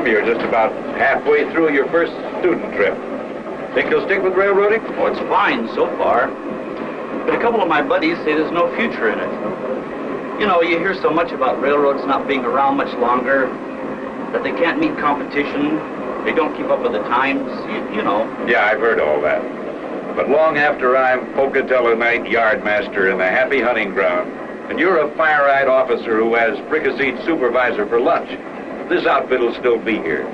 You're just about halfway through your first student trip. Think you'll stick with railroading? Oh, it's fine so far. But a couple of my buddies say there's no future in it. You know, you hear so much about railroads not being around much longer, that they can't meet competition, they don't keep up with the times, you know. Yeah, I've heard all that. But long after I'm Pocatello Night Yardmaster in the Happy Hunting Ground, and you're a fire-eyed officer who has fricasseed supervisor for lunch, this outfit will still be here.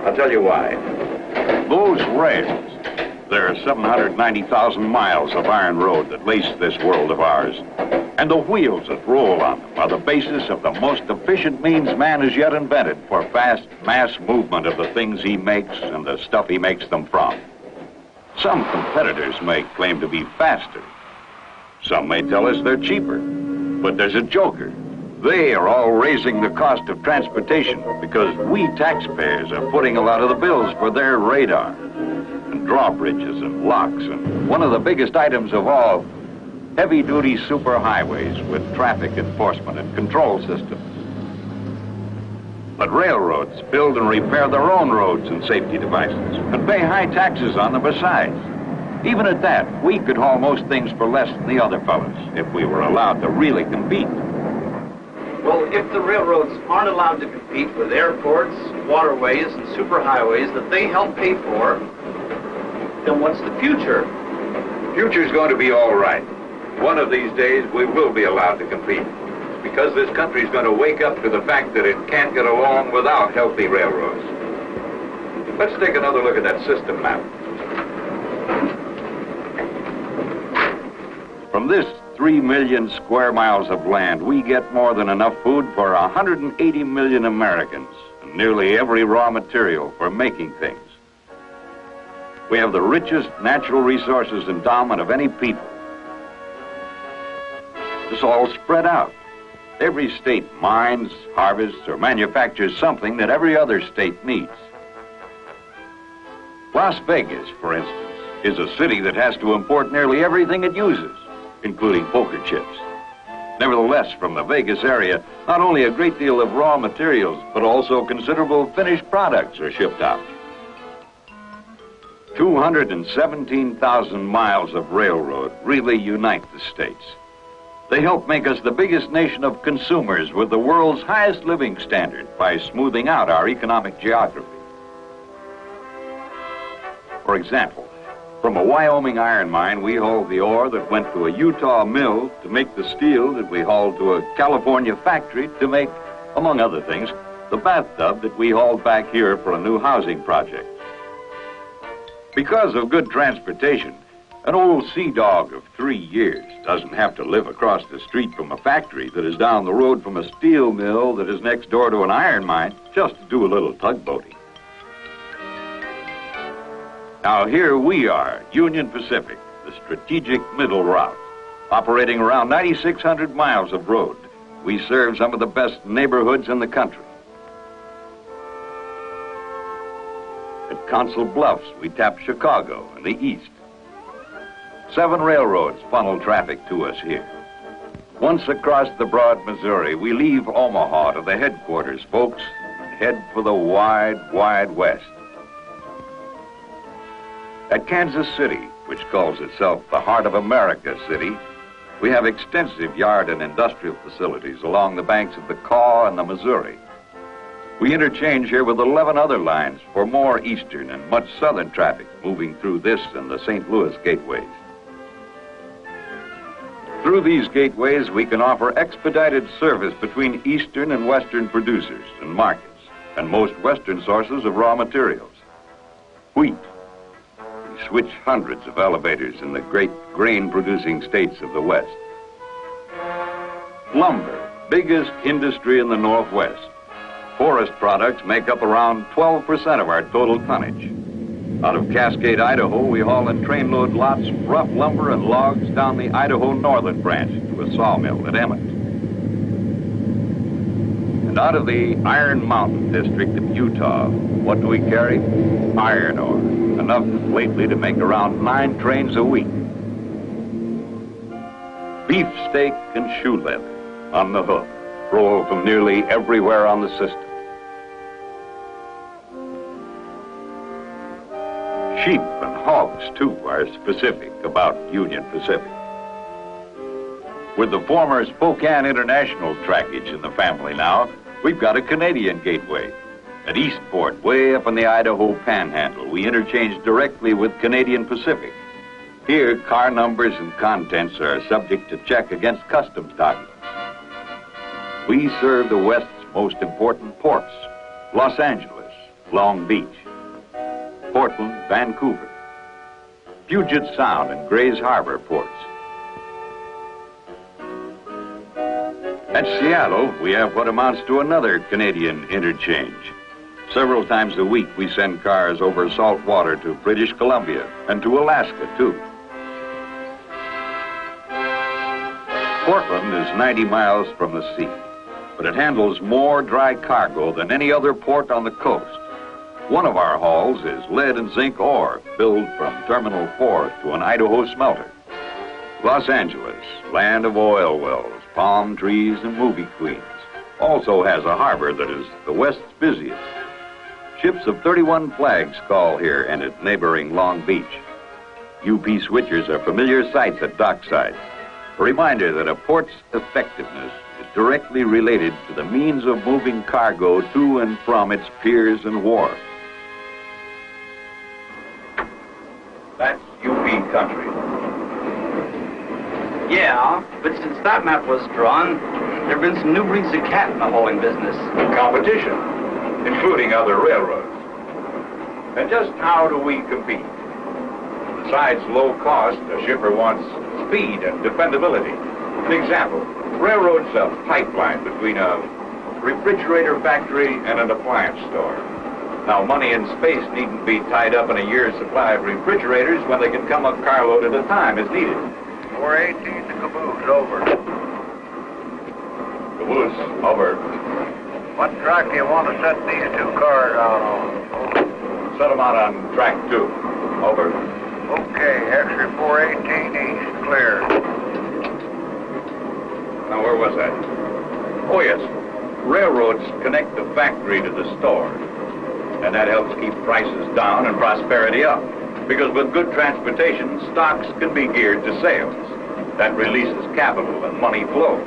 I'll tell you why. Those rails, there are 790,000 miles of iron road that lace this world of ours. And the wheels that roll on them are the basis of the most efficient means man has yet invented for fast mass movement of the things he makes and the stuff he makes them from. Some competitors may claim to be faster. Some may tell us they're cheaper. But there's a joker. They are all raising the cost of transportation because we taxpayers are footing a lot of the bills for their radar and drawbridges and locks and one of the biggest items of all, heavy-duty superhighways with traffic enforcement and control systems. But railroads build and repair their own roads and safety devices and pay high taxes on them besides. Even at that, we could haul most things for less than the other fellas if we were allowed to really compete. Well, if the railroads aren't allowed to compete with airports, waterways, and superhighways that they help pay for, then what's the future? The future's going to be all right. One of these days, we will be allowed to compete. It's because this country's going to wake up to the fact that it can't get along without healthy railroads. Let's take another look at that system map. From this 3 million square miles of land, we get more than enough food for 180 million Americans and nearly every raw material for making things. We have the richest natural resources endowment of any people. It's all spread out. Every state mines, harvests, or manufactures something that every other state needs. Las Vegas, for instance, is a city that has to import nearly everything it uses, including poker chips. Nevertheless, from the Vegas area, not only a great deal of raw materials, but also considerable finished products are shipped out. 217,000 miles of railroad really unite the states. They help make us the biggest nation of consumers with the world's highest living standard by smoothing out our economic geography. For example, from a Wyoming iron mine, we hauled the ore that went to a Utah mill to make the steel that we hauled to a California factory to make, among other things, the bathtub that we hauled back here for a new housing project. Because of good transportation, an old sea dog of 3 years doesn't have to live across the street from a factory that is down the road from a steel mill that is next door to an iron mine just to do a little tugboating. Now here we are, Union Pacific, the strategic middle route, operating around 9,600 miles of road. We serve some of the best neighborhoods in the country. At Council Bluffs, we tap Chicago in the east. 7 railroads funnel traffic to us here. Once across the broad Missouri, we leave Omaha to the headquarters, folks, and head for the wide, wide West. At Kansas City, which calls itself the Heart of America City, we have extensive yard and industrial facilities along the banks of the Kaw and the Missouri. We interchange here with 11 other lines for more eastern and much southern traffic moving through this and the St. Louis gateways. Through these gateways, we can offer expedited service between eastern and western producers and markets and most western sources of raw materials. Wheat. We switch hundreds of elevators in the great grain-producing states of the West. Lumber, biggest industry in the Northwest. Forest products make up around 12% of our total tonnage. Out of Cascade, Idaho, we haul in trainload lots rough lumber and logs down the Idaho Northern Branch to a sawmill at Emmett. And out of the Iron Mountain district of Utah, what do we carry? Iron ore, enough lately to make around 9 trains a week. Beef steak and shoe leather on the hook, roll from nearly everywhere on the system. Sheep and hogs, too, are specific about Union Pacific. With the former Spokane International trackage in the family now, we've got a Canadian gateway. At Eastport, way up in the Idaho Panhandle, we interchange directly with Canadian Pacific. Here, car numbers and contents are subject to check against customs documents. We serve the West's most important ports: Los Angeles, Long Beach, Portland, Vancouver, Puget Sound and Grays Harbor ports. At Seattle, we have what amounts to another Canadian interchange. Several times a week, we send cars over salt water to British Columbia and to Alaska, too. Portland is 90 miles from the sea, but it handles more dry cargo than any other port on the coast. One of our hauls is lead and zinc ore, billed from Terminal 4 to an Idaho smelter. Los Angeles, land of oil wells, palm trees, and movie queens, also has a harbor that is the West's busiest. Ships of 31 flags call here and at neighboring Long Beach. UP switchers are familiar sights at dockside. A reminder that a port's effectiveness is directly related to the means of moving cargo to and from its piers and wharves. That's UP country. Yeah, but since that map was drawn, there have been some new breeds of cat in the hauling business. Competition, including other railroads. And just how do we compete? Besides low cost, a shipper wants speed and dependability. An example, railroad's a pipeline between a refrigerator factory and an appliance store. Now, money and space needn't be tied up in a year's supply of refrigerators when they can come a carload at a time as needed. 418 to Caboose, over. Caboose, over. What track do you want to set these 2 cars out on? Set them out on track 2. Over. Okay, extra 418 east, clear. Now, where was that? Oh, yes. Railroads connect the factory to the store. And that helps keep prices down and prosperity up. Because with good transportation, stocks can be geared to sales. That releases capital and money flows.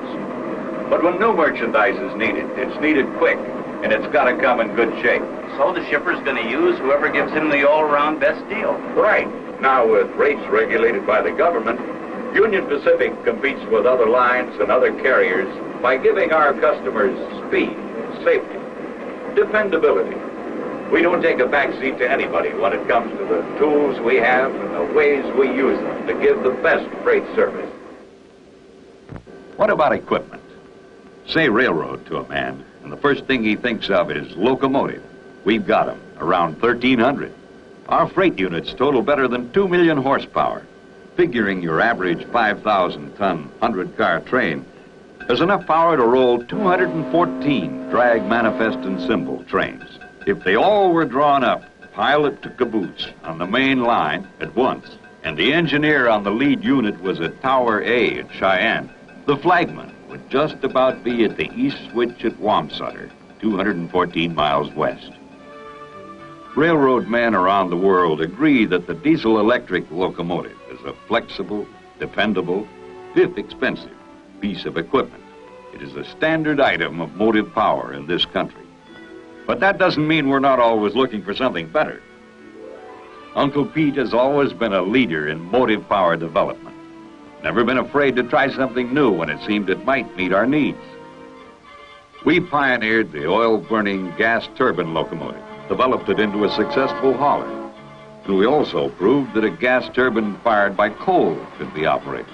But when new merchandise is needed, it's needed quick, and it's got to come in good shape. So the shipper's going to use whoever gives him the all-around best deal. Right. Now, with rates regulated by the government, Union Pacific competes with other lines and other carriers by giving our customers speed, safety, dependability. We don't take a backseat to anybody when it comes to the tools we have and the ways we use them to give the best freight service. What about equipment? Say railroad to a man, and the first thing he thinks of is locomotive. We've got them, around 1,300. Our freight units total better than 2 million horsepower. Figuring your average 5,000-ton, 100-car train, there's enough power to roll 214 drag, manifest, and symbol trains. If they all were drawn up, pilot to caboose, on the main line at once, and the engineer on the lead unit was at Tower A at Cheyenne, the flagman would just about be at the east switch at Wamsutter. 214 miles west. Railroad men around the world agree that the diesel-electric locomotive is a flexible, dependable, if expensive, piece of equipment. It is a standard item of motive power in this country. But that doesn't mean we're not always looking for something better. Uncle Pete has always been a leader in motive power development. Never been afraid to try something new when it seemed it might meet our needs. We pioneered the oil-burning gas turbine locomotive, developed it into a successful hauler. And we also proved that a gas turbine fired by coal could be operated.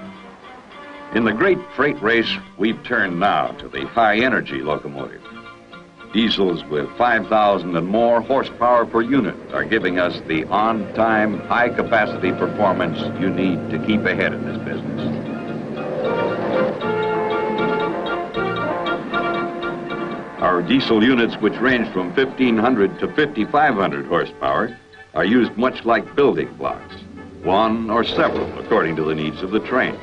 In the great freight race, we've turned now to the high-energy locomotive. Diesels with 5,000 and more horsepower per unit are giving us the on-time, high-capacity performance you need to keep ahead in this business. Our diesel units, which range from 1,500 to 5,500 horsepower, are used much like building blocks, one or several according to the needs of the train.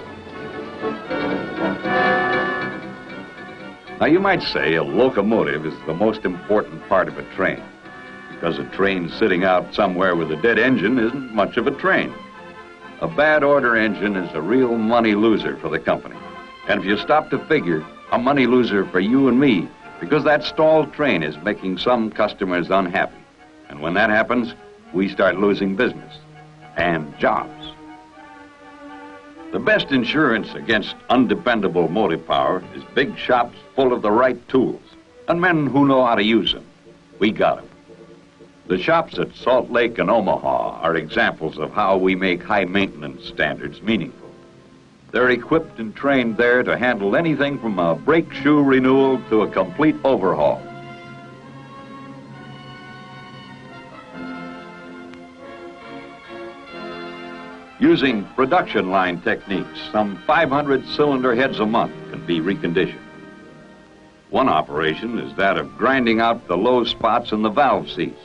Now, you might say a locomotive is the most important part of a train, because a train sitting out somewhere with a dead engine isn't much of a train. A bad order engine is a real money loser for the company. And if you stop to figure, a money loser for you and me, because that stalled train is making some customers unhappy. And when that happens, we start losing business and jobs. The best insurance against undependable motive power is big shops full of the right tools and men who know how to use them. We got them. The shops at Salt Lake and Omaha are examples of how we make high maintenance standards meaningful. They're equipped and trained there to handle anything from a brake shoe renewal to a complete overhaul. Using production line techniques, some 500 cylinder heads a month can be reconditioned. One operation is that of grinding out the low spots in the valve seats.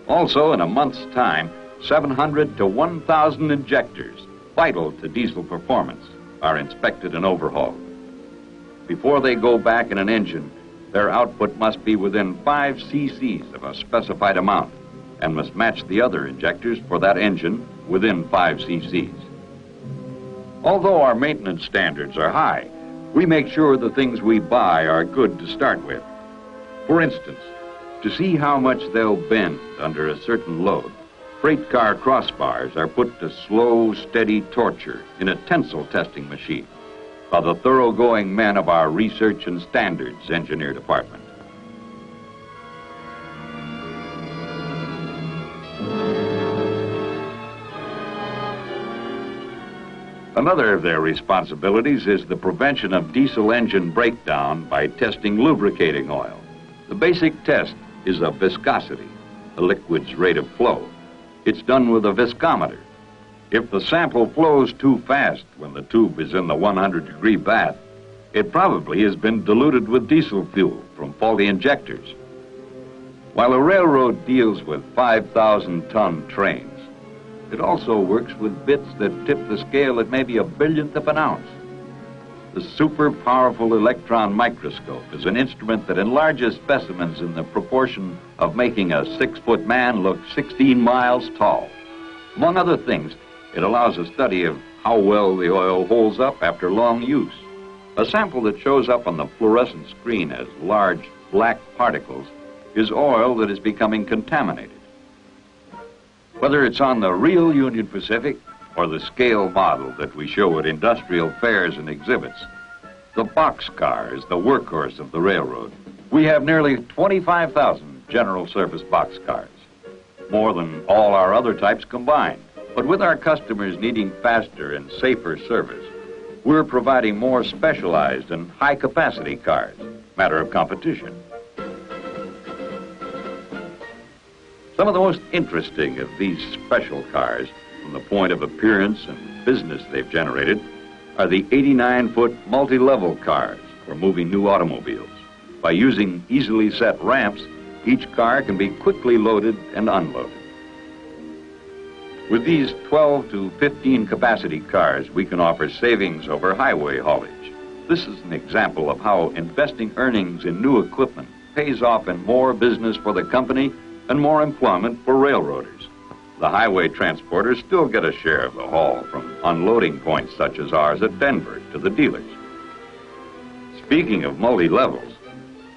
Also, in a month's time, 700 to 1,000 injectors, vital to diesel performance, are inspected and overhauled. Before they go back in an engine, their output must be within 5 cc's of a specified amount, and must match the other injectors for that engine within 5 cc's. Although our maintenance standards are high, we make sure the things we buy are good to start with. For instance, to see how much they'll bend under a certain load, freight car crossbars are put to slow, steady torture in a tensile testing machine by the thoroughgoing men of our Research and Standards Engineer Department. Another of their responsibilities is the prevention of diesel engine breakdown by testing lubricating oil. The basic test is of viscosity, the liquid's rate of flow. It's done with a viscometer. If the sample flows too fast when the tube is in the 100-degree bath, it probably has been diluted with diesel fuel from faulty injectors. While a railroad deals with 5,000-ton trains, it also works with bits that tip the scale at maybe 1/1000th of an ounce. The super powerful Electron Microscope is an instrument that enlarges specimens in the proportion of making a 6-foot man look 16 miles tall. Among other things, it allows a study of how well the oil holds up after long use. A sample that shows up on the fluorescent screen as large black particles is oil that is becoming contaminated. Whether it's on the real Union Pacific or the scale model that we show at industrial fairs and exhibits, the Boxcar is the workhorse of the railroad. We have nearly 25,000 general service boxcars, more than all our other types combined. But with our customers needing faster and safer service, we're providing more specialized and high-capacity cars, matter of competition. Some of the most interesting of these special cars, from the point of appearance and business they've generated, are the 89-foot multi-level cars for moving new automobiles. By using easily set ramps, each car can be quickly loaded and unloaded. With these 12 to 15 capacity cars, we can offer savings over highway haulage. This is an example of how investing earnings in new equipment pays off in more business for the company and more employment for railroaders. The highway transporters still get a share of the haul from unloading points such as ours at Denver to the dealers. Speaking of multi-levels,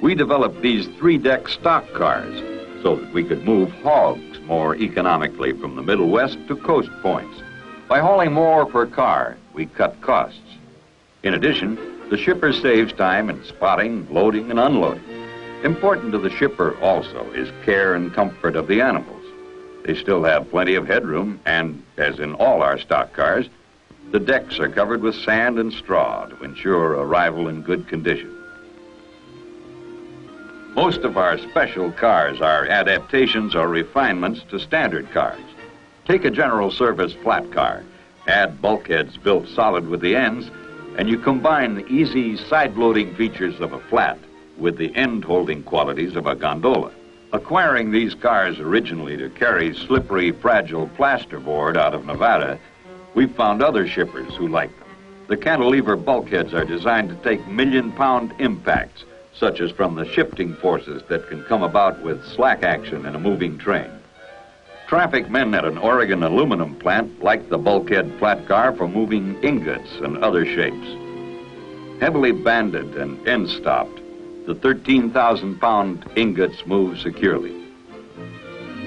we developed these 3-deck stock cars so that we could move hogs more economically from the Middle West to coast points. By hauling more per car, we cut costs. In addition, the shipper saves time in spotting, loading, and unloading. Important to the shipper also is care and comfort of the animals. They still have plenty of headroom, and as in all our stock cars, the decks are covered with sand and straw to ensure arrival in good condition. Most of our special cars are adaptations or refinements to standard cars. Take a general service flat car, add bulkheads built solid with the ends, and you combine the easy side-loading features of a flat with the end-holding qualities of a gondola. Acquiring these cars originally to carry slippery, fragile plasterboard out of Nevada, we've found other shippers who like them. The cantilever bulkheads are designed to take million-pound impacts, such as from the shifting forces that can come about with slack action in a moving train. Traffic men at an Oregon aluminum plant like the bulkhead flat car for moving ingots and other shapes. Heavily banded and end-stopped, the 13,000-pound ingots move securely.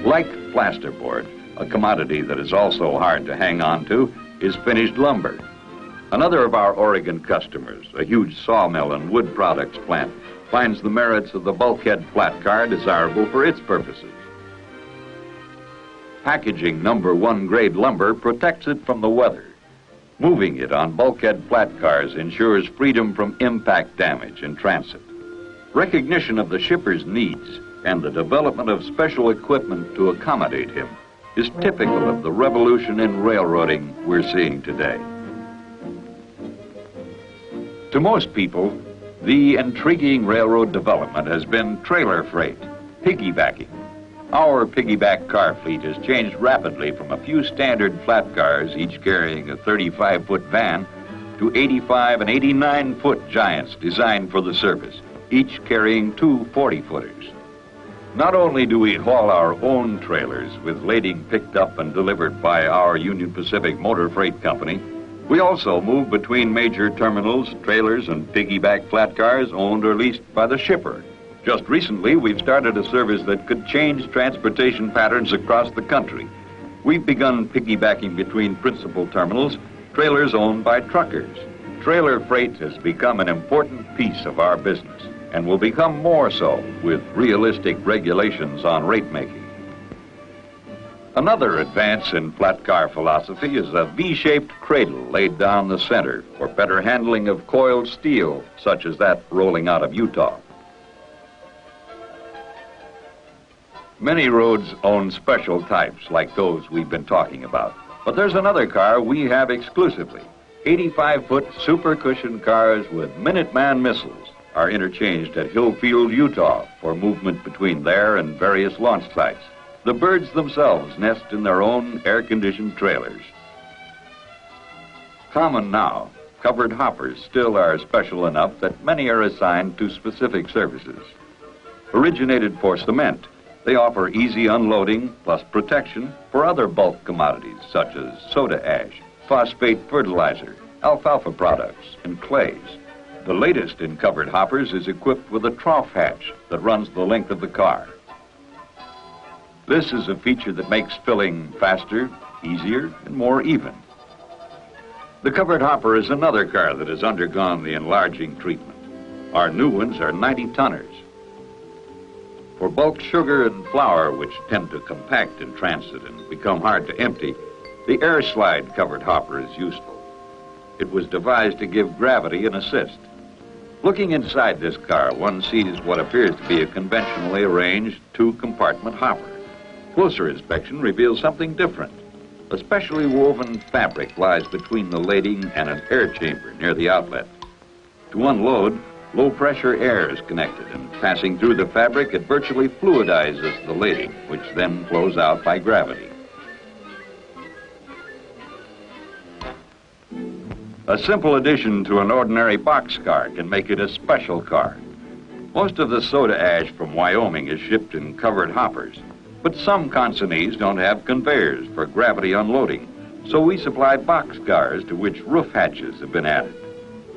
Like plasterboard, a commodity that is also hard to hang on to, is finished lumber. Another of our Oregon customers, a huge sawmill and wood products plant, finds the merits of the bulkhead flat car desirable for its purposes. Packaging #1 grade lumber protects it from the weather. Moving it on bulkhead flat cars ensures freedom from impact damage in transit. Recognition of the shipper's needs and the development of special equipment to accommodate him is typical of the revolution in railroading we're seeing today. To most people, the intriguing railroad development has been trailer freight, piggybacking. Our piggyback car fleet has changed rapidly from a few standard flat cars, each carrying a 35-foot van, to 85 and 89-foot giants designed for the service, each carrying two 40-footers. Not only do we haul our own trailers with lading picked up and delivered by our Union Pacific Motor Freight Company, we also move between major terminals, trailers, and piggyback flat cars owned or leased by the shipper. Just recently, we've started a service that could change transportation patterns across the country. We've begun piggybacking between principal terminals, trailers owned by truckers. Trailer freight has become an important piece of our business and will become more so with realistic regulations on rate making. Another advance in flat car philosophy is a V-shaped cradle laid down the center for better handling of coiled steel, such as that rolling out of Utah. Many roads own special types like those we've been talking about, but there's another car we have exclusively. 85-foot super cushion cars with Minuteman missiles are interchanged at Hillfield, Utah for movement between there and various launch sites. The birds themselves nest in their own air-conditioned trailers. Common now, covered hoppers still are special enough that many are assigned to specific services. Originated for cement, they offer easy unloading plus protection for other bulk commodities such as soda ash, phosphate fertilizer, alfalfa products, and clays. The latest in covered hoppers is equipped with a trough hatch that runs the length of the car. This is a feature that makes filling faster, easier, and more even. The covered hopper is another car that has undergone the enlarging treatment. Our new ones are 90-tonners. For bulk sugar and flour, which tend to compact in transit and become hard to empty, the air slide covered hopper is useful. It was devised to give gravity an assist. Looking inside this car, one sees what appears to be a conventionally arranged two-compartment hopper. Closer inspection reveals something different. A specially woven fabric lies between the lading and an air chamber near the outlet. To unload, low-pressure air is connected, and passing through the fabric, it virtually fluidizes the lading, which then flows out by gravity. A simple addition to an ordinary boxcar can make it a special car. Most of the soda ash from Wyoming is shipped in covered hoppers, but some consignees don't have conveyors for gravity unloading, so we supply boxcars to which roof hatches have been added.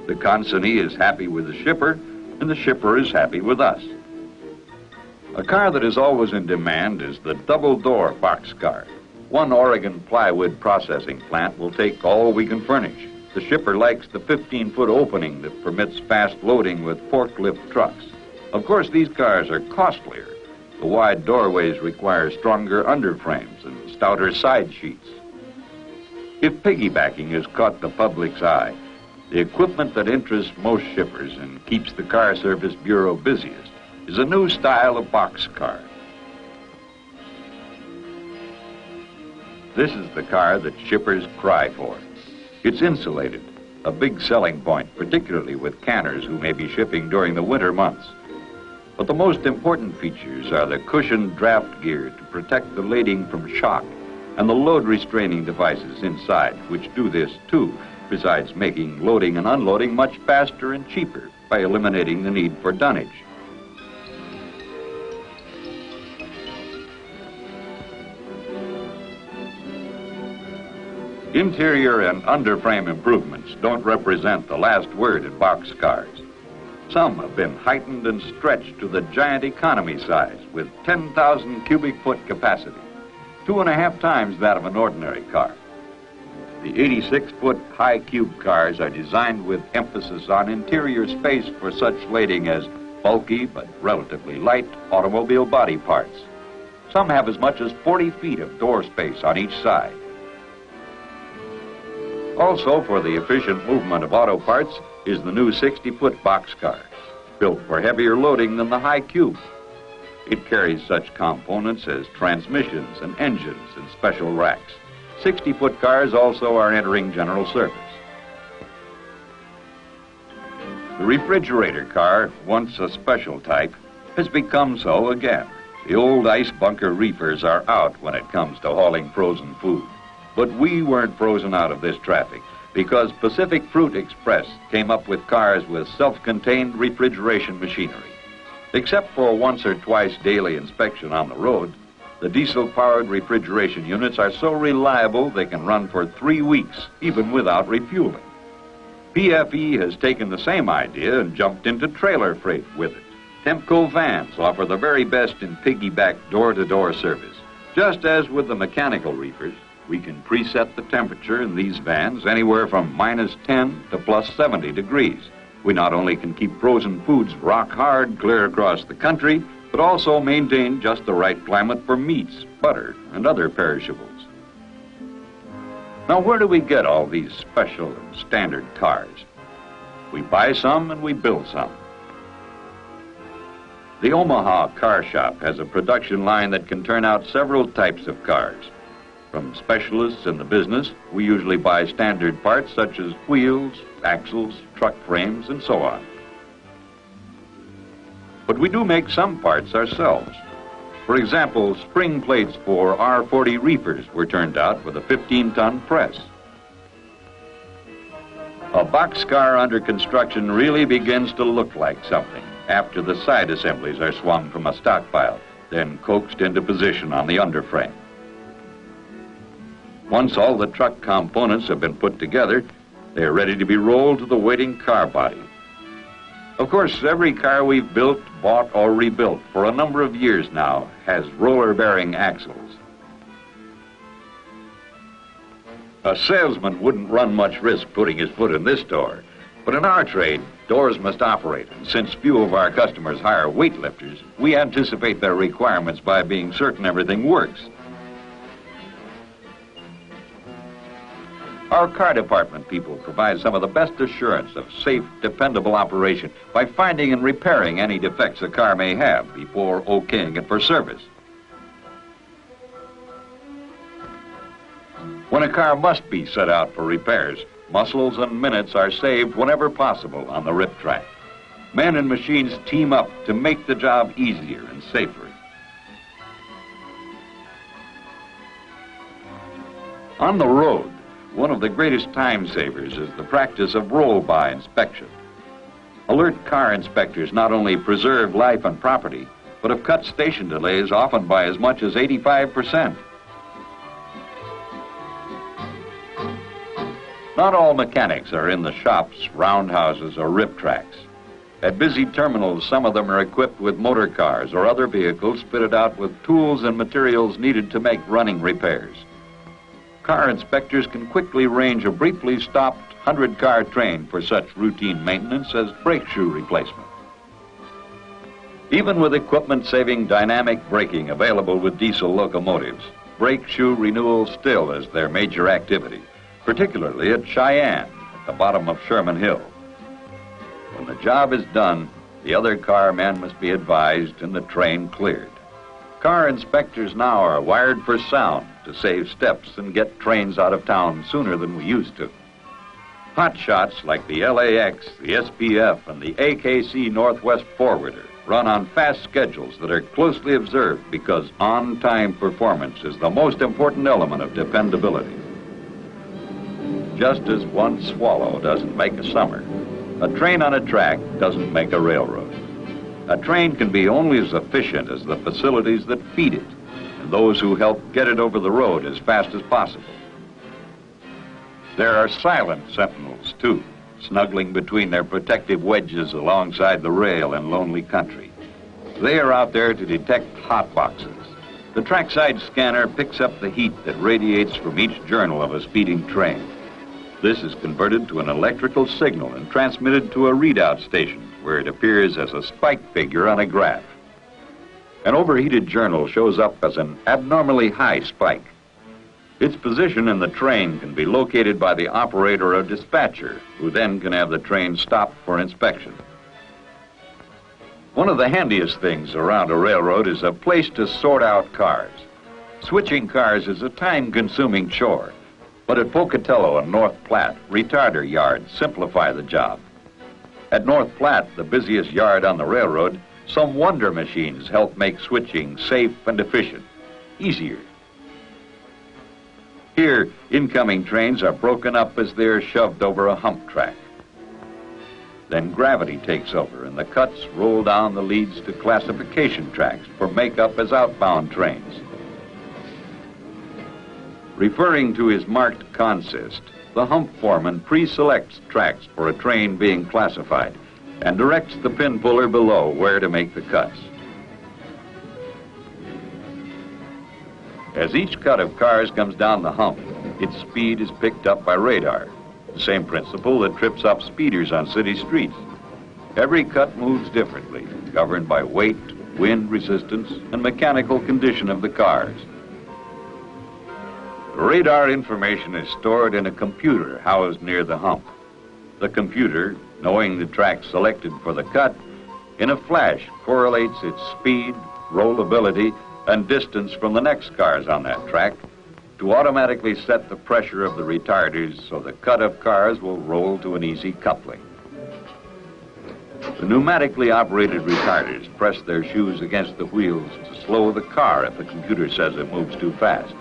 The consignee is happy with the shipper, and the shipper is happy with us. A car that is always in demand is the double-door boxcar. One Oregon plywood processing plant will take all we can furnish. The shipper likes the 15-foot opening that permits fast loading with forklift trucks. Of course, these cars are costlier. The wide doorways require stronger underframes and stouter side sheets. If piggybacking has caught the public's eye, the equipment that interests most shippers and keeps the Car Service Bureau busiest is a new style of boxcar. This is the car that shippers cry for. It's insulated, a big selling point, particularly with canners who may be shipping during the winter months. But the most important features are the cushioned draft gear to protect the lading from shock and the load restraining devices inside, which do this too, besides making loading and unloading much faster and cheaper by eliminating the need for dunnage. Interior and underframe improvements don't represent the last word in boxcars. Some have been heightened and stretched to the giant economy size with 10,000 cubic foot capacity, 2.5 times that of an ordinary car. The 86-foot high cube cars are designed with emphasis on interior space for such lading as bulky but relatively light automobile body parts. Some have as much as 40 feet of door space on each side. Also, for the efficient movement of auto parts is the new 60-foot boxcar, built for heavier loading than the high cube. It carries such components as transmissions and engines in special racks. 60-foot cars also are entering general service. The refrigerator car, once a special type, has become so again. The old ice bunker reefers are out when it comes to hauling frozen food. But we weren't frozen out of this traffic because Pacific Fruit Express came up with cars with self-contained refrigeration machinery. Except for once or twice daily inspection on the road, the diesel-powered refrigeration units are so reliable they can run for 3 weeks, even without refueling. PFE has taken the same idea and jumped into trailer freight with it. Temco vans offer the very best in piggyback door-to-door service. Just as with the mechanical reefers, we can preset the temperature in these vans anywhere from -10 to +70 degrees. We not only can keep frozen foods rock hard clear across the country, but also maintain just the right climate for meats, butter, and other perishables. Now, where do we get all these special and standard cars? We buy some and we build some. The Omaha Car Shop has a production line that can turn out several types of cars. From specialists in the business, we usually buy standard parts such as wheels, axles, truck frames, and so on. But we do make some parts ourselves. For example, spring plates for R40 reefers were turned out with a 15-ton press. A boxcar under construction really begins to look like something after the side assemblies are swung from a stockpile, then coaxed into position on the underframe. Once all the truck components have been put together, they are ready to be rolled to the waiting car body. Of course, every car we've built, bought, or rebuilt for a number of years now has roller-bearing axles. A salesman wouldn't run much risk putting his foot in this door, but in our trade, doors must operate, and since few of our customers hire weightlifters, we anticipate their requirements by being certain everything works. Our car department people provide some of the best assurance of safe, dependable operation by finding and repairing any defects a car may have before okaying it for service. When a car must be set out for repairs, muscles and minutes are saved whenever possible on the rip track. Men and machines team up to make the job easier and safer. On the road, One of the greatest time savers is the practice of roll-by inspection. Alert car inspectors not only preserve life and property, but have cut station delays often by as much as 85%. Not all mechanics are in the shops, roundhouses, or rip tracks. At busy terminals, some of them are equipped with motor cars or other vehicles fitted out with tools and materials needed to make running repairs. Car inspectors can quickly arrange a briefly stopped 100-car train for such routine maintenance as brake shoe replacement. Even with equipment-saving dynamic braking available with diesel locomotives, brake shoe renewal still is their major activity, particularly at Cheyenne, at the bottom of Sherman Hill. When the job is done, the other car men must be advised and the train cleared. Car inspectors now are wired for sound to save steps and get trains out of town sooner than we used to. Hot shots like the LAX, the SPF, and the AKC Northwest Forwarder run on fast schedules that are closely observed because on-time performance is the most important element of dependability. Just as one swallow doesn't make a summer, a train on a track doesn't make a railroad. A train can be only as efficient as the facilities that feed it and those who help get it over the road as fast as possible. There are silent sentinels, too, snuggling between their protective wedges alongside the rail in lonely country. They are out there to detect hot boxes. The trackside scanner picks up the heat that radiates from each journal of a speeding train. This is converted to an electrical signal and transmitted to a readout station where it appears as a spike figure on a graph. An overheated journal shows up as an abnormally high spike. Its position in the train can be located by the operator or dispatcher, who then can have the train stopped for inspection. One of the handiest things around a railroad is a place to sort out cars. Switching cars is a time-consuming chore. But at Pocatello and North Platte, retarder yards simplify the job. At North Platte, the busiest yard on the railroad, some wonder machines help make switching safe and efficient, easier. Here, incoming trains are broken up as they're shoved over a hump track. Then gravity takes over and the cuts roll down the leads to classification tracks for makeup as outbound trains. Referring to his marked consist, the hump foreman pre-selects tracks for a train being classified and directs the pin puller below where to make the cuts. As each cut of cars comes down the hump, its speed is picked up by radar, the same principle that trips up speeders on city streets. Every cut moves differently, governed by weight, wind resistance, and mechanical condition of the cars. Radar information is stored in a computer housed near the hump. The computer, knowing the track selected for the cut, in a flash correlates its speed, rollability, and distance from the next cars on that track to automatically set the pressure of the retarders so the cut of cars will roll to an easy coupling. The pneumatically operated retarders press their shoes against the wheels to slow the car if the computer says it moves too fast.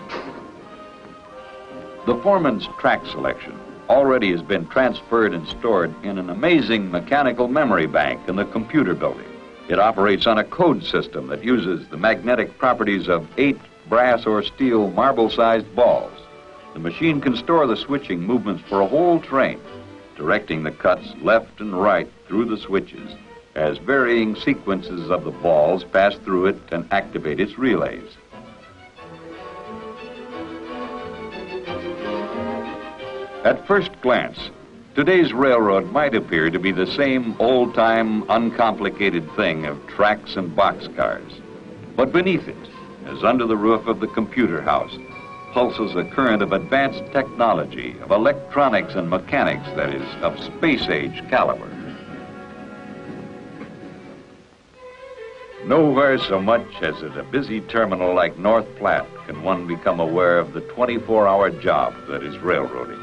The foreman's track selection already has been transferred and stored in an amazing mechanical memory bank in the computer building. It operates on a code system that uses the magnetic properties of 8 brass or steel marble-sized balls. The machine can store the switching movements for a whole train, directing the cuts left and right through the switches as varying sequences of the balls pass through it and activate its relays. At first glance, today's railroad might appear to be the same old-time, uncomplicated thing of tracks and boxcars. But beneath it, as under the roof of the computer house, pulses a current of advanced technology, of electronics and mechanics that is of space-age caliber. Nowhere so much as at a busy terminal like North Platte can one become aware of the 24-hour job that is railroading.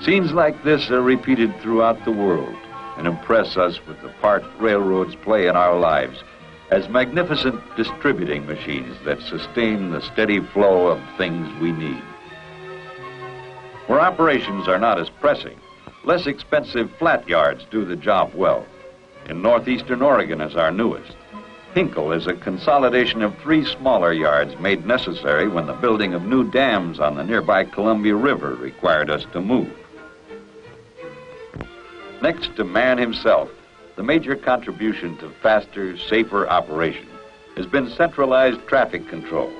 Scenes like this are repeated throughout the world and impress us with the part railroads play in our lives as magnificent distributing machines that sustain the steady flow of things we need. Where operations are not as pressing, less expensive flat yards do the job well. In northeastern Oregon is our newest. Hinkle is a consolidation of 3 smaller yards made necessary when the building of new dams on the nearby Columbia River required us to move. Next to man himself, the major contribution to faster, safer operation has been centralized traffic control.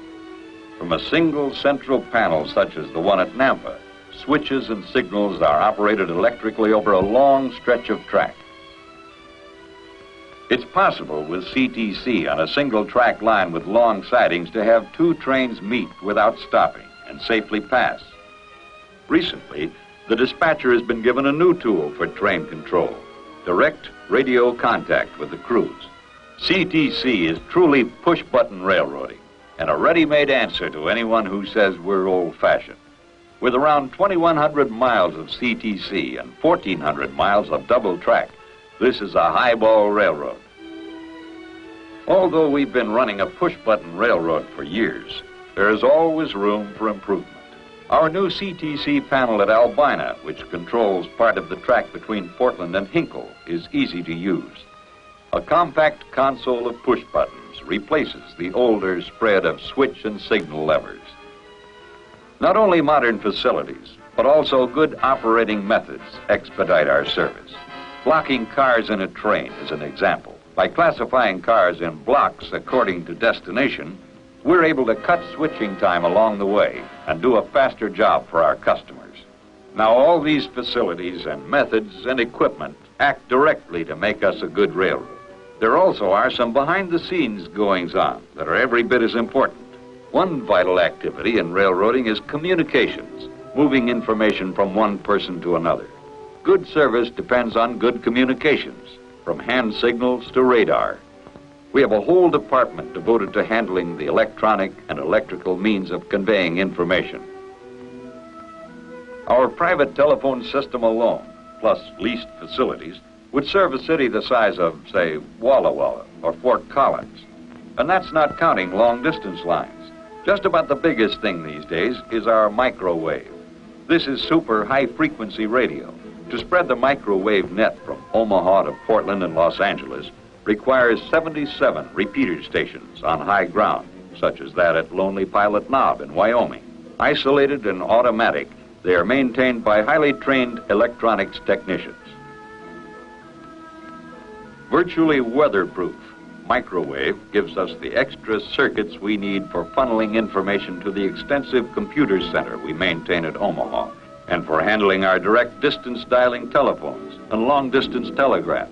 From a single central panel such as the one at Nampa, switches and signals are operated electrically over a long stretch of track. It's possible with CTC on a single track line with long sidings to have 2 trains meet without stopping and safely pass. Recently, the dispatcher has been given a new tool for train control, direct radio contact with the crews. CTC is truly push-button railroading and a ready-made answer to anyone who says we're old-fashioned. With around 2,100 miles of CTC and 1,400 miles of double track, this is a highball railroad. Although we've been running a push-button railroad for years, there is always room for improvement. Our new CTC panel at Albina, which controls part of the track between Portland and Hinkle, is easy to use. A compact console of push buttons replaces the older spread of switch and signal levers. Not only modern facilities, but also good operating methods expedite our service. Blocking cars in a train is an example. By classifying cars in blocks according to destination, we're able to cut switching time along the way and do a faster job for our customers. Now, all these facilities and methods and equipment act directly to make us a good railroad. There also are some behind-the-scenes goings-on that are every bit as important. One vital activity in railroading is communications, moving information from one person to another. Good service depends on good communications, from hand signals to radar. We have a whole department devoted to handling the electronic and electrical means of conveying information. Our private telephone system alone, plus leased facilities, would serve a city the size of, say, Walla Walla or Fort Collins. And that's not counting long-distance lines. Just about the biggest thing these days is our microwave. This is super high-frequency radio. To spread the microwave net from Omaha to Portland and Los Angeles requires 77 repeater stations on high ground, such as that at Lonely Pilot Knob in Wyoming. Isolated and automatic, they are maintained by highly trained electronics technicians. Virtually weatherproof, microwave gives us the extra circuits we need for funneling information to the extensive computer center we maintain at Omaha, and for handling our direct distance dialing telephones and long distance telegraph.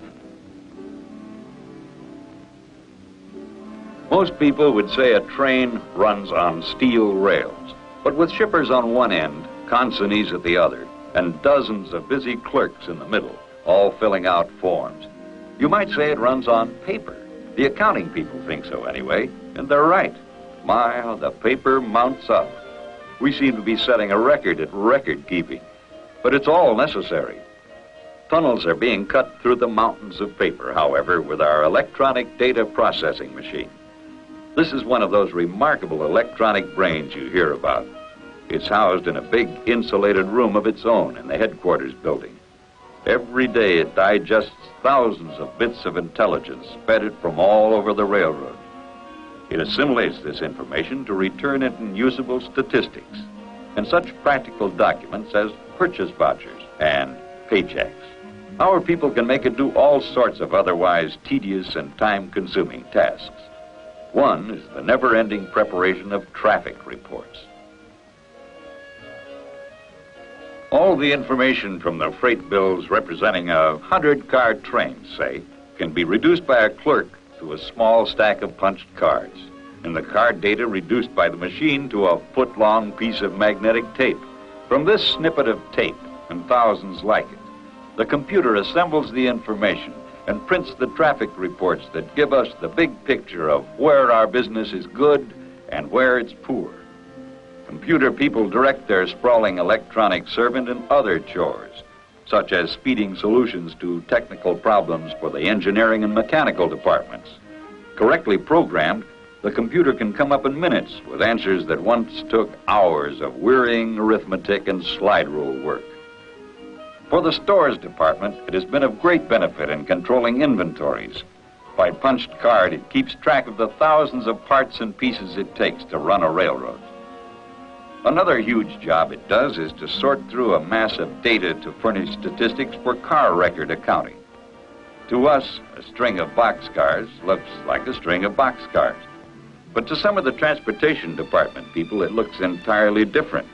Most people would say a train runs on steel rails, but with shippers on one end, consignees at the other, and dozens of busy clerks in the middle, all filling out forms, you might say it runs on paper. The accounting people think so anyway, and they're right. My, how the paper mounts up. We seem to be setting a record at record keeping, but it's all necessary. Tunnels are being cut through the mountains of paper, however, with our electronic data processing machine. This is one of those remarkable electronic brains you hear about. It's housed in a big insulated room of its own in the headquarters building. Every day it digests thousands of bits of intelligence fed it from all over the railroad. It assimilates this information to return it in usable statistics and such practical documents as purchase vouchers and paychecks. Our people can make it do all sorts of otherwise tedious and time-consuming tasks. One is the never-ending preparation of traffic reports. All the information from the freight bills representing a 100-car train, say, can be reduced by a clerk to a small stack of punched cards, and the card data reduced by the machine to a foot-long piece of magnetic tape. From this snippet of tape, and thousands like it, the computer assembles the information and prints the traffic reports that give us the big picture of where our business is good and where it's poor. Computer people direct their sprawling electronic servant in other chores, such as speeding solutions to technical problems for the engineering and mechanical departments. Correctly programmed, The computer can come up in minutes with answers that once took hours of wearying arithmetic and slide rule work. For the stores department, it has been of great benefit in controlling inventories. By punched card, it keeps track of the thousands of parts and pieces it takes to run a railroad. Another huge job it does is to sort through a mass of data to furnish statistics for car record accounting. To us, a string of boxcars looks like a string of boxcars. But to some of the transportation department people, it looks entirely different.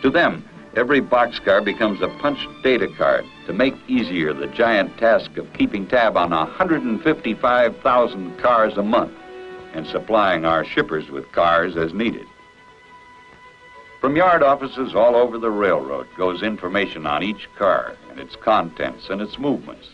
To them, every boxcar becomes a punched data card to make easier the giant task of keeping tab on 155,000 cars a month and supplying our shippers with cars as needed. From yard offices all over the railroad goes information on each car and its contents and its movements.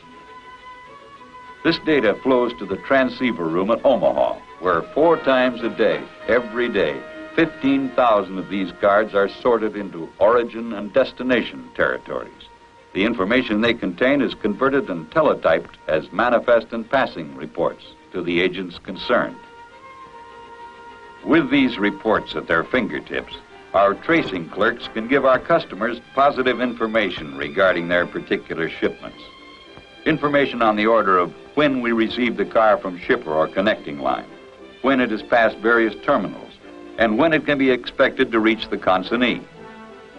This data flows to the transceiver room at Omaha, where 4 times a day, every day, 15,000 of these cards are sorted into origin and destination territories. The information they contain is converted and teletyped as manifest and passing reports to the agents concerned. With these reports at their fingertips, our tracing clerks can give our customers positive information regarding their particular shipments. Information on the order of when we received the car from shipper or connecting line, when it has passed various terminals, and when it can be expected to reach the consignee.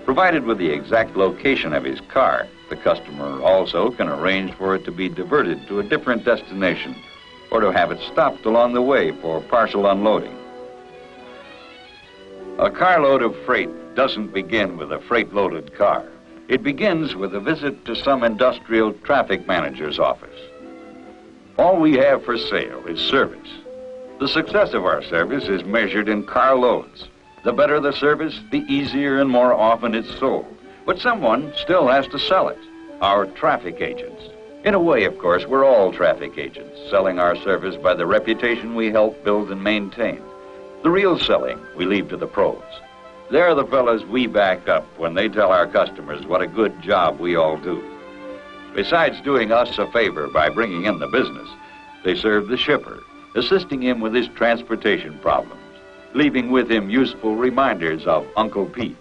Provided with the exact location of his car, the customer also can arrange for it to be diverted to a different destination or to have it stopped along the way for partial unloading. A carload of freight doesn't begin with a freight-loaded car. It begins with a visit to some industrial traffic manager's office. All we have for sale is service. The success of our service is measured in carloads. The better the service, the easier and more often it's sold. But someone still has to sell it, our traffic agents. In a way, of course, we're all traffic agents, selling our service by the reputation we help build and maintain. The real selling we leave to the pros. They're the fellas we back up when they tell our customers what a good job we all do. Besides doing us a favor by bringing in the business, they serve the shipper, assisting him with his transportation problems, leaving with him useful reminders of Uncle Pete.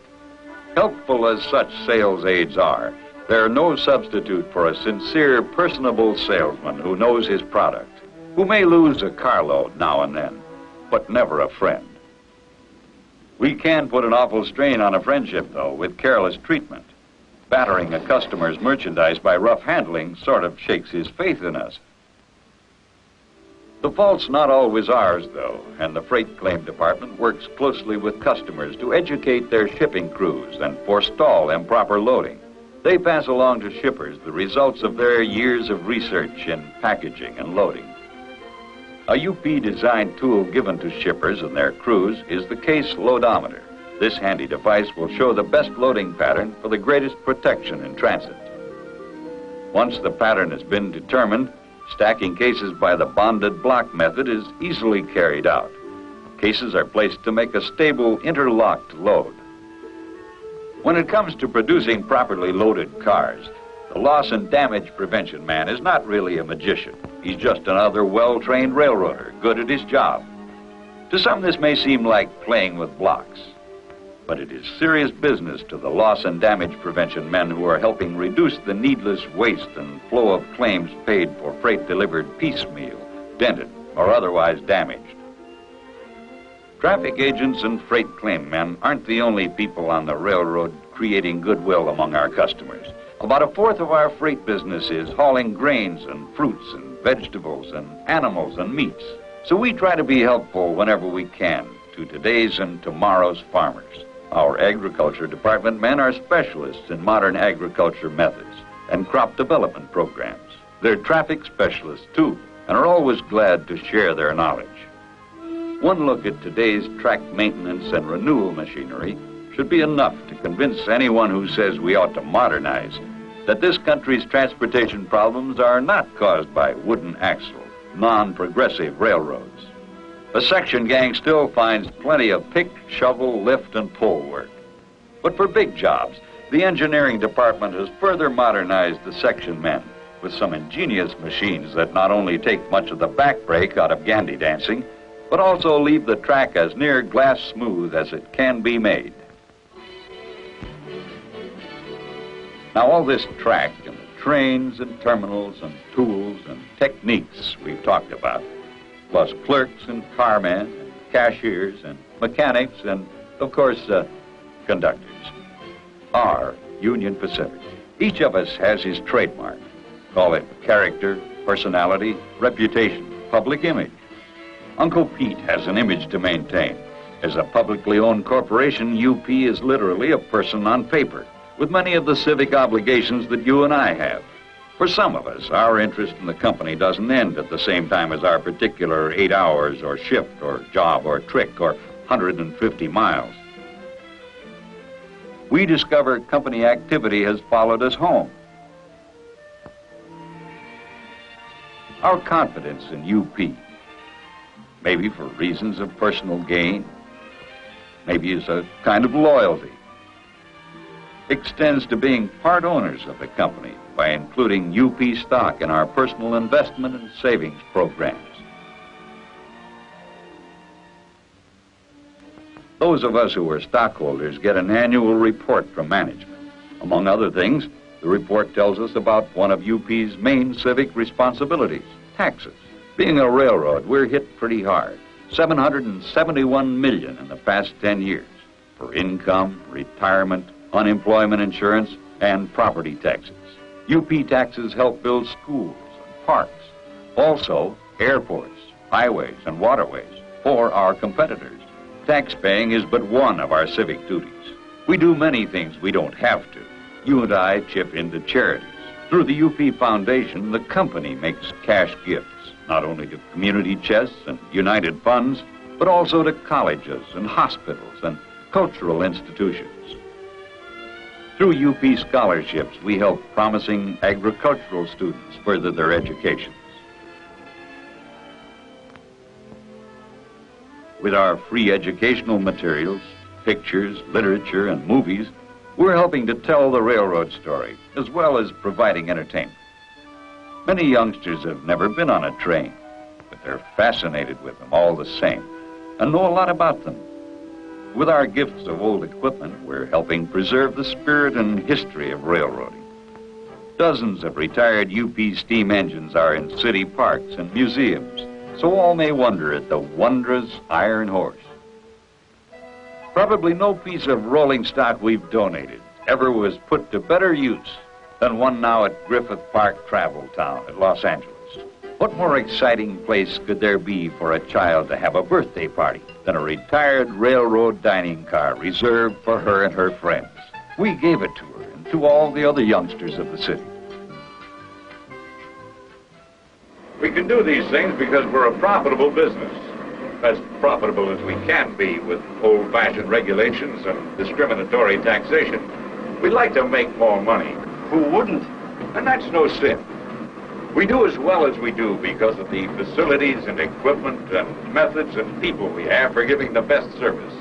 Helpful as such sales aids are, they're no substitute for a sincere, personable salesman who knows his product, who may lose a carload now and then, but never a friend. We can put an awful strain on a friendship, though, with careless treatment. Battering a customer's merchandise by rough handling sort of shakes his faith in us. The fault's not always ours, though, and the freight claim department works closely with customers to educate their shipping crews and forestall improper loading. They pass along to shippers the results of their years of research in packaging and loading. A UP-designed tool given to shippers and their crews is the Caseload Ometer. This handy device will show the best loading pattern for the greatest protection in transit. Once the pattern has been determined, stacking cases by the bonded block method is easily carried out. Cases are placed to make a stable, interlocked load. When it comes to producing properly loaded cars, the loss and damage prevention man is not really a magician. He's just another well-trained railroader, good at his job. To some, this may seem like playing with blocks, but it is serious business to the loss and damage prevention men who are helping reduce the needless waste and flow of claims paid for freight delivered piecemeal, dented, or otherwise damaged. Traffic agents and freight claim men aren't the only people on the railroad creating goodwill among our customers. About 1/4 of our freight business is hauling grains and fruits and vegetables and animals and meats. So we try to be helpful whenever we can to today's and tomorrow's farmers. Our agriculture department men are specialists in modern agriculture methods and crop development programs. They're traffic specialists too, and are always glad to share their knowledge. One look at today's track maintenance and renewal machinery should be enough to convince anyone who says we ought to modernize that this country's transportation problems are not caused by wooden axle, non-progressive railroads. A section gang still finds plenty of pick, shovel, lift, and pull work. But for big jobs, the engineering department has further modernized the section men with some ingenious machines that not only take much of the back break out of gandy dancing, but also leave the track as near glass smooth as it can be made. Now, all this track and the trains and terminals and tools and techniques we've talked about, plus clerks and carmen and cashiers and mechanics and, of course, conductors, are Union Pacific. Each of us has his trademark. Call it character, personality, reputation, public image. Uncle Pete has an image to maintain. As a publicly owned corporation, UP is literally a person on paper, with many of the civic obligations that you and I have. For some of us, our interest in the company doesn't end at the same time as our particular 8 hours or shift or job or trick or 150 miles. We discover company activity has followed us home. Our confidence in UP, maybe for reasons of personal gain, maybe as a kind of loyalty, extends to being part owners of the company by including UP stock in our personal investment and savings programs. Those of us who are stockholders get an annual report from management. Among other things, the report tells us about one of UP's main civic responsibilities, taxes. Being a railroad, we're hit pretty hard. $771 million in the past 10 years for income, retirement, unemployment insurance, and property taxes. UP taxes help build schools and parks, also airports, highways, and waterways for our competitors. Tax paying is but one of our civic duties. We do many things we don't have to. You and I chip into charities. Through the UP Foundation, the company makes cash gifts, not only to community chests and United Funds, but also to colleges and hospitals and cultural institutions. Through UP scholarships, we help promising agricultural students further their educations. With our free educational materials, pictures, literature, and movies, we're helping to tell the railroad story, as well as providing entertainment. Many youngsters have never been on a train, but they're fascinated with them all the same, and know a lot about them. With our gifts of old equipment, we're helping preserve the spirit and history of railroading. Dozens of retired UP steam engines are in city parks and museums, so all may wonder at the wondrous iron horse. Probably no piece of rolling stock we've donated ever was put to better use than one now at Griffith Park Travel Town at Los Angeles. What more exciting place could there be for a child to have a birthday party than a retired railroad dining car reserved for her and her friends? We gave it to her and to all the other youngsters of the city. We can do these things because we're a profitable business. As profitable as we can be with old-fashioned regulations and discriminatory taxation. We'd like to make more money. Who wouldn't? And that's no sin. We do as well as we do because of the facilities and equipment and methods and people we have for giving the best service.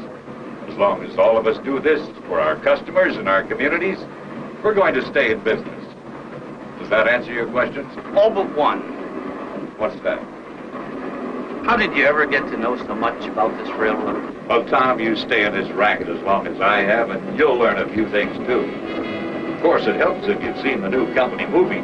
As long as all of us do this for our customers and our communities, we're going to stay in business. Does that answer your questions? All but one. What's that? How did you ever get to know so much about this railroad? Well, Tom, you stay in this racket as long as I have, and you'll learn a few things, too. Of course, it helps if you've seen the new company movie.